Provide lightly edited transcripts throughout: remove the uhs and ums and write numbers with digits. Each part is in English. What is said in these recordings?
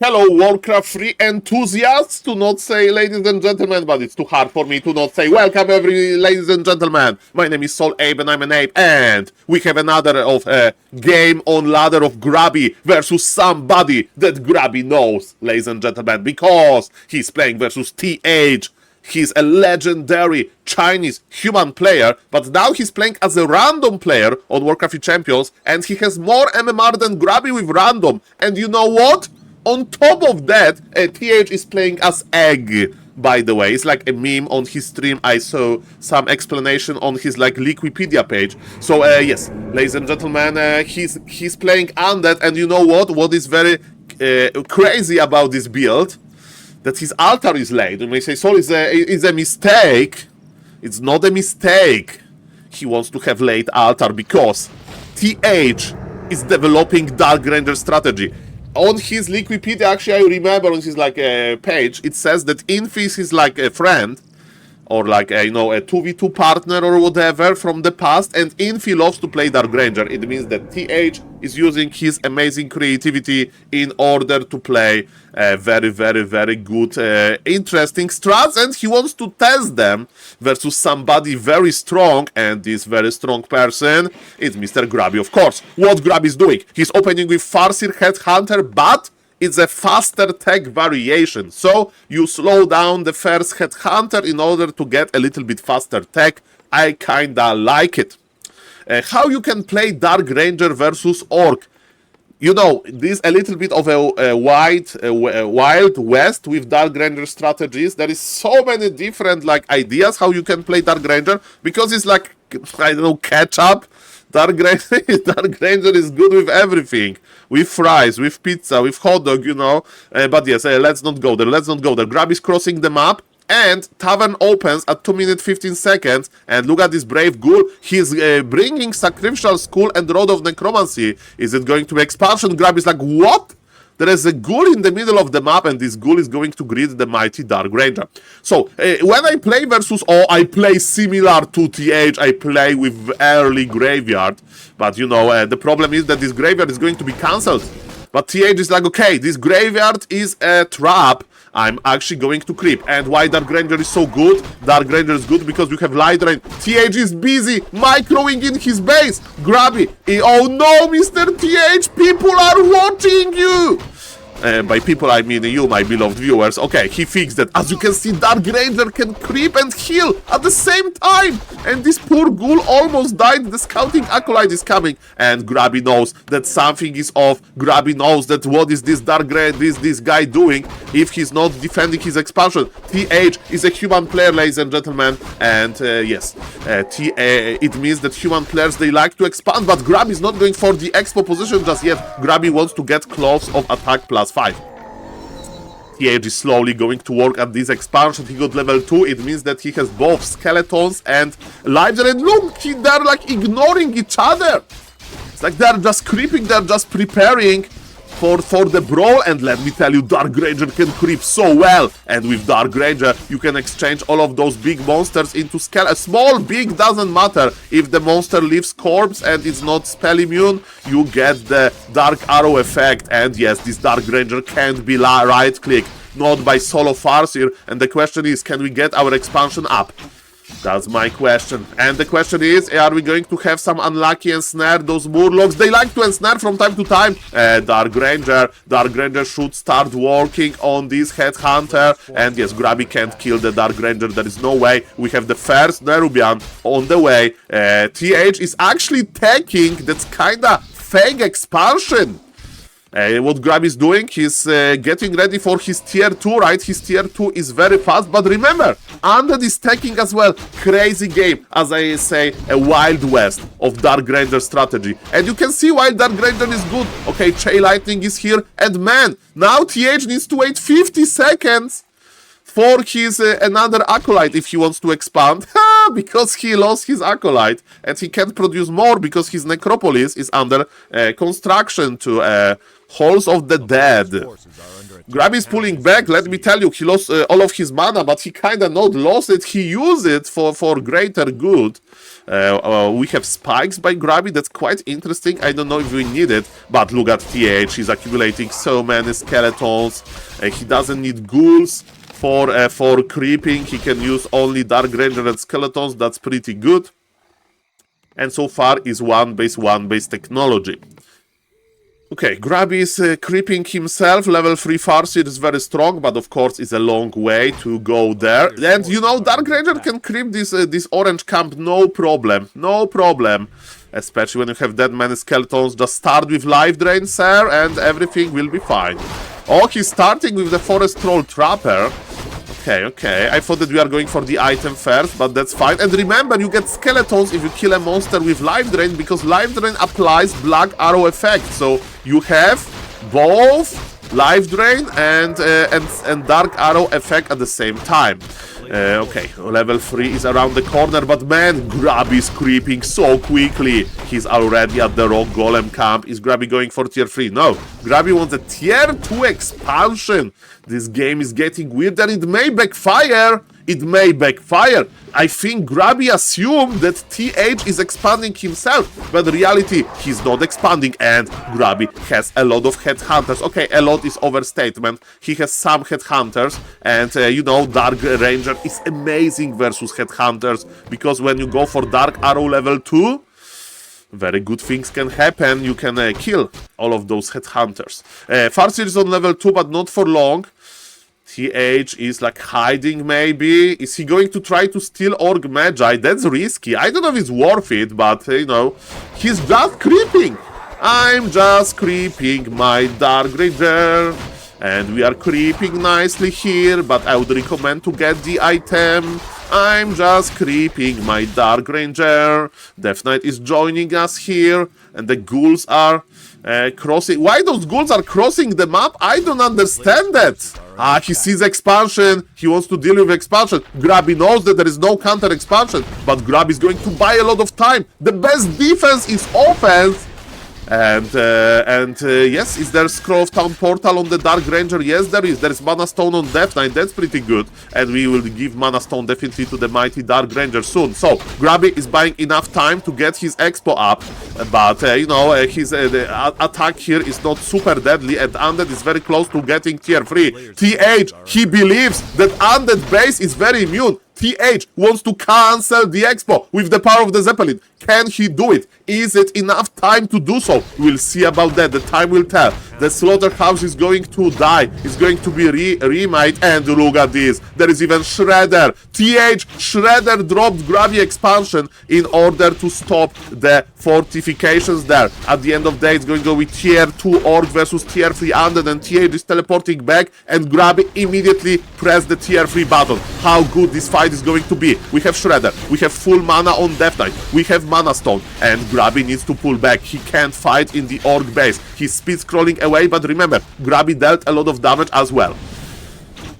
Hello, Warcraft 3 enthusiasts, to not say ladies and gentlemen, but it's too hard for me to not say welcome ladies and gentlemen. My name is SaulApe and I'm an ape, and we have another of a game on ladder of Grubby versus somebody that Grubby knows, ladies and gentlemen, because he's playing versus TH. He's a legendary Chinese human player, but now he's playing as a random player on Warcraft 3 Champions, and he has more MMR than Grubby with random. And you know what? On top of that, TH is playing as Egg, by the way. It's like a meme on his stream. I saw some explanation on his like Wikipedia page. So yes, ladies and gentlemen, he's playing Undead, and you know what? What is very crazy about this build? That his altar is late. You may say, Saul, is a mistake. It's not a mistake. He wants to have late altar because TH is developing Dark Ranger strategy. On his Wikipedia, actually, I remember on his like page, it says that Enquiries is like a friend, or like a, you know, a 2v2 partner or whatever from the past, and Enfi loves to play Dark Ranger. It means that TH is using his amazing creativity in order to play very, very, very good, interesting strats, and he wants to test them versus somebody very strong, and this very strong person is Mr. Grubby, of course. What Grubby is doing? He's opening with Farseer Headhunter, but it's a faster tech variation, so you slow down the first Headhunter in order to get a little bit faster tech. I kinda like it. How you can play Dark Ranger versus Orc? You know, this a little bit of a wild west with Dark Ranger strategies. There is so many different like ideas how you can play Dark Ranger, because it's like, I don't know, ketchup. Dark Ranger is good with everything. With fries, with pizza, with hot dog, you know. But yes, let's not go there. Grub is crossing the map, and Tavern opens at 2 minutes 15 seconds. And look at this brave ghoul. He's bringing Sacrificial Skull and Rod of Necromancy. Is it going to be expansion? Grub is like, what? There is a ghoul in the middle of the map, and this ghoul is going to greet the mighty Dark Ranger. So, when I play versus I play similar to TH. I play with early Graveyard. But, you know, the problem is that this Graveyard is going to be cancelled. But TH is like, okay, this Graveyard is a trap. I'm actually going to creep. And why Dark Ranger is so good? Dark Ranger is good because you have Light Rain. TH is busy microing in his base. Grubby. Oh no, Mr. TH, people are watching you. By people, I mean you, my beloved viewers. Okay, he fixed that. As you can see, Dark Ranger can creep and heal at the same time. And this poor ghoul almost died. The Scouting Acolyte is coming. And Grubby knows that something is off. Grubby knows that what is this this guy doing if he's not defending his expansion. TH is a human player, ladies and gentlemen. And yes, it means that human players, they like to expand. But Grubby is not going for the expo position just yet. Grubby wants to get close of attack plus 5. TH is slowly going to work at this expansion. He got level 2. It means that he has both skeletons and lives. And look, they're like ignoring each other. It's like they're just creeping, they're just preparing for the brawl. And let me tell you, Dark Ranger can creep so well. And with Dark Ranger, you can exchange all of those big monsters into small, big, doesn't matter. If the monster leaves corpse and it's not spell immune, you get the Dark Arrow effect. And yes, this Dark Ranger can't be right click, not by solo Farseer. And the question is, can we get our expansion up? That's my question. And the question is, are we going to have some unlucky ensnare those Murlocs? They like to ensnare from time to time. Dark Ranger should start working on this Headhunter. And yes, Grubby can't kill the Dark Ranger. There is no way. We have the first Nerubian on the way. TH is actually taking that's kinda fake expansion. What Grubby is doing, he's getting ready for his tier 2, right? His tier 2 is very fast, but remember, Undead is taking as well. Crazy game, as I say, a Wild West of Dark Ranger strategy. And you can see why Dark Ranger is good. Okay, Chain Lightning is here, and man, now TH needs to wait 50 seconds for his another acolyte if he wants to expand, because he lost his acolyte and he can't produce more because his necropolis is under construction to Halls of the Dead. Grubby is pulling back. Let me tell you, he lost all of his mana, but he kind of not lost it. He used it for greater good. We have spikes by Grubby. That's quite interesting. I don't know if we need it, but look at TH. He's accumulating so many skeletons. He doesn't need ghouls for creeping. He can use only Dark Ranger and skeletons. That's pretty good. And so far is one base technology. Okay, Grubby is creeping himself. Level 3 Farseer is very strong, but of course it's a long way to go there. And you know, Dark Ranger can creep this orange camp, no problem. No problem. Especially when you have that many skeletons. Just start with life drain, sir, and everything will be fine. Oh, he's starting with the Forest Troll Trapper. Okay. I thought that we are going for the item first, but that's fine. And remember, you get skeletons if you kill a monster with Life Drain, because Life Drain applies Black Arrow effect. So you have both Life Drain and Dark Arrow effect at the same time. Okay, level 3 is around the corner, but man, Grubby is creeping so quickly. He's already at the Rock Golem camp. Is Grubby going for tier 3? No, Grubby wants a tier 2 expansion. This game is getting weird and it may backfire. It may backfire. I think Grubby assumed that TH is expanding himself, but in reality, he's not expanding, and Grubby has a lot of headhunters. Okay, a lot is overstatement. He has some headhunters, and you know, Dark Ranger is amazing versus headhunters, because when you go for Dark Arrow level 2, very good things can happen. You can kill all of those headhunters. Farseer is on level 2, but not for long. TH is like hiding maybe. Is he going to try to steal Orc Magi? That's risky. I don't know if it's worth it, but you know, he's just creeping. I'm just creeping my Dark Ranger. And we are creeping nicely here, but I would recommend to get the item. I'm just creeping my Dark Ranger. Death Knight is joining us here, and the ghouls are crossing. Why those ghouls are crossing the map? I don't understand that. He sees expansion. He wants to deal with expansion. Grubby knows that there is no counter expansion, but Grubby is going to buy a lot of time. The best defense is offense. And yes, is there Scroll of Town Portal on the Dark Ranger? Yes, there is. There is Mana Stone on Death Knight. That's pretty good. And we will give Mana Stone definitely to the mighty Dark Ranger soon. So, Grubby is buying enough time to get his expo up. But, you know, his attack here is not super deadly. And Undead is very close to getting tier 3. TH, he believes that Undead base is very immune. TH wants to cancel the expo with the power of the Zeppelin. Can he do it? Is it enough time to do so? We'll see about that. The time will tell. The slaughterhouse is going to die. It's going to be remade. And look at this. There is even Shredder. TH Shredder dropped Grubby expansion in order to stop the fortifications there. At the end of the day, it's going to go with tier 2 Orc versus tier 3 Undead, and TH is teleporting back, and Grubby immediately pressed the tier 3 button. How good this fight is going to be. We have Shredder. We have full mana on Death Knight. We have Mana Stone, and Grubby needs to pull back. He can't fight in the Orc base. He's speed scrolling away, but remember, Grubby dealt a lot of damage as well.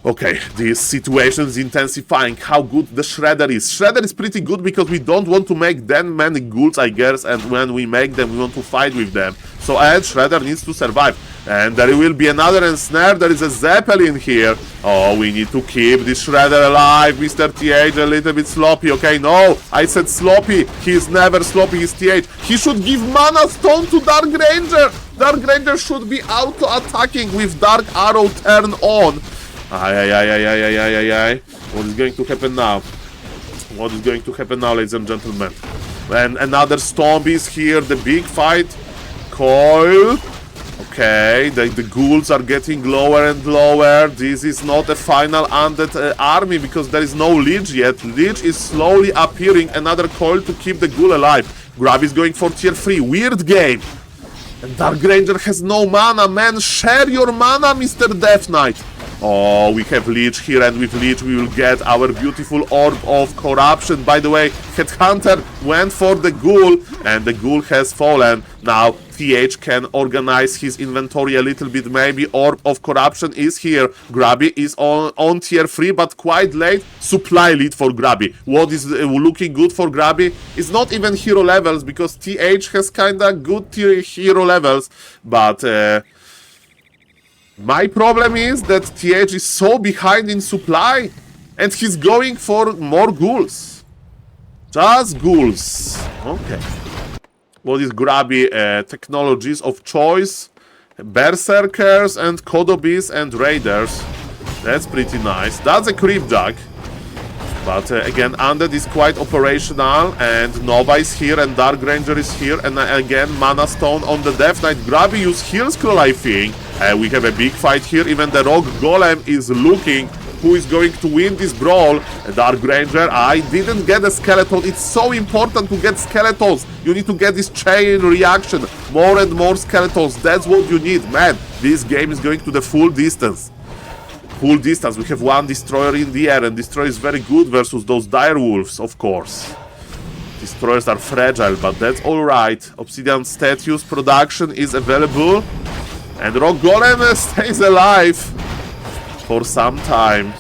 Okay, this situation is intensifying. How good the Shredder is. Shredder is pretty good because we don't want to make that many ghouls, I guess, and when we make them, we want to fight with them. So, and Shredder needs to survive. And there will be another ensnare. There is a Zeppelin here. Oh, we need to keep this Shredder alive. Mr. TH, a little bit sloppy. Okay, no, I said sloppy. He's never sloppy, he's TH. He should give Mana Stone to Dark Ranger. Dark Ranger should be auto-attacking with Dark Arrow turn on. Ay. What is going to happen now? What is going to happen now, ladies and gentlemen? And another Stomp is here. The big fight. Coil. Okay, the ghouls are getting lower and lower. This is not a final Undead army because there is no Lich yet. Lich is slowly appearing. Another coil to keep the ghoul alive. Grubby is going for tier 3. Weird game. And Dark Ranger has no mana, man. Share your mana, Mr. Death Knight. Oh, we have Leech here, and with Leech we will get our beautiful Orb of Corruption. By the way, Headhunter went for the Ghoul, and the Ghoul has fallen. Now, TH can organize his inventory a little bit, maybe. Orb of Corruption is here. Grubby is on tier 3, but quite late. Supply lead for Grubby. What is looking good for Grubby is not even hero levels, because TH has kinda good hero levels, but... my problem is that TH is so behind in supply, and he's going for more ghouls. Just ghouls. Okay. What is Grubby technologies of choice? Berserkers and Kodobis and Raiders. That's pretty nice. That's a creep jug. But again, Undead is quite operational, and Nova is here, and Dark Ranger is here, and again, Mana Stone on the Death Knight. Grubby use Heal Scroll, I think. We have a big fight here. Even the Rogue Golem is looking who is going to win this brawl. Dark Ranger, I didn't get a skeleton. It's so important to get skeletons. You need to get this chain reaction. More and more skeletons. That's what you need, man. This game is going to the full distance. Full distance. We have one destroyer in the air, and destroyer is very good versus those dire wolves, of course. Destroyers are fragile, but that's alright. Obsidian statues production is available, and Rock Golem stays alive for some time.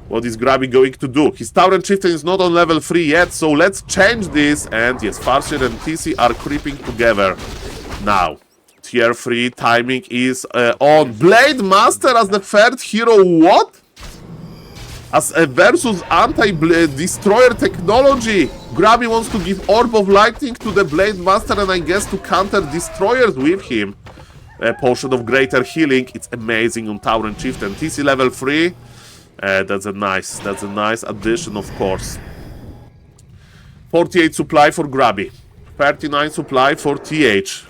What is Grubby going to do? His Tauren Chieftain is not on level 3 yet, so let's change this. And yes, Farseer and TC are creeping together now. Tier 3 timing is on. Blade Master as the third hero, what? As a versus anti-destroyer technology. Grubby wants to give Orb of Lightning to the Blade Master, and I guess to counter destroyers with him. A potion of greater healing. It's amazing on Tauren Chieftain. TC level 3. That's a nice addition, of course. 48 supply for Grubby. 39 supply for TH.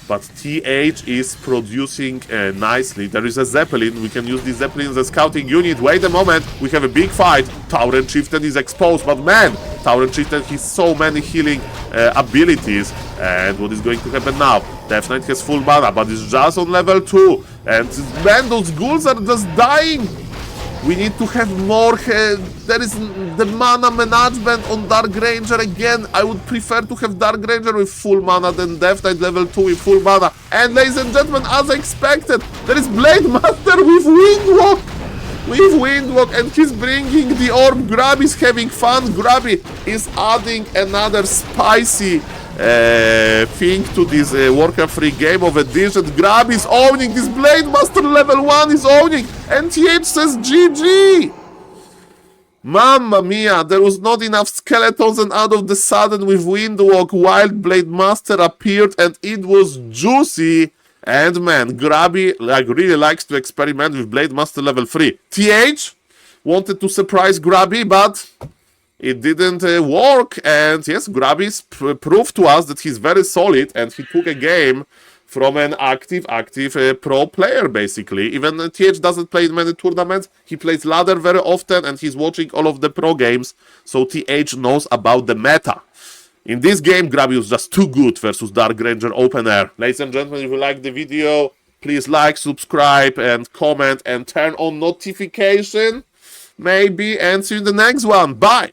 But TH is producing nicely. There is a Zeppelin. We can use this Zeppelin as a scouting unit. Wait a moment. We have a big fight. Tauren Chieftain is exposed. But man, Tauren Chieftain has so many healing abilities. And what is going to happen now? Death Knight has full mana, but it's just on level 2. And man, those ghouls are just dying. We need to have more. There is the mana management on Dark Ranger again. I would prefer to have Dark Ranger with full mana than Death Knight level 2 with full mana. And ladies and gentlemen, as expected, there is Blade Master with Windwalk. And he's bringing the orb. Grubby is having fun. Grubby is adding another spicy thing to this Warcraft 3 game of edition. Grubby is owning this. Blade Master level 1 is owning, and TH says GG. Mamma mia, there was not enough skeletons, and out of the sudden with Windwalk, Wild Blade Master appeared, and it was juicy. And man, Grubby really likes to experiment with Blade Master level 3. TH wanted to surprise Grubby, but it didn't work. And yes, Grubby proved to us that he's very solid, and he took a game from an active pro player, basically. Even TH doesn't play in many tournaments. He plays ladder very often, and he's watching all of the pro games, so TH knows about the meta. In this game, Grubby was just too good versus Dark Ranger Open Air. Ladies and gentlemen, if you like the video, please like, subscribe, and comment, and turn on notification, maybe, and see you in the next one. Bye!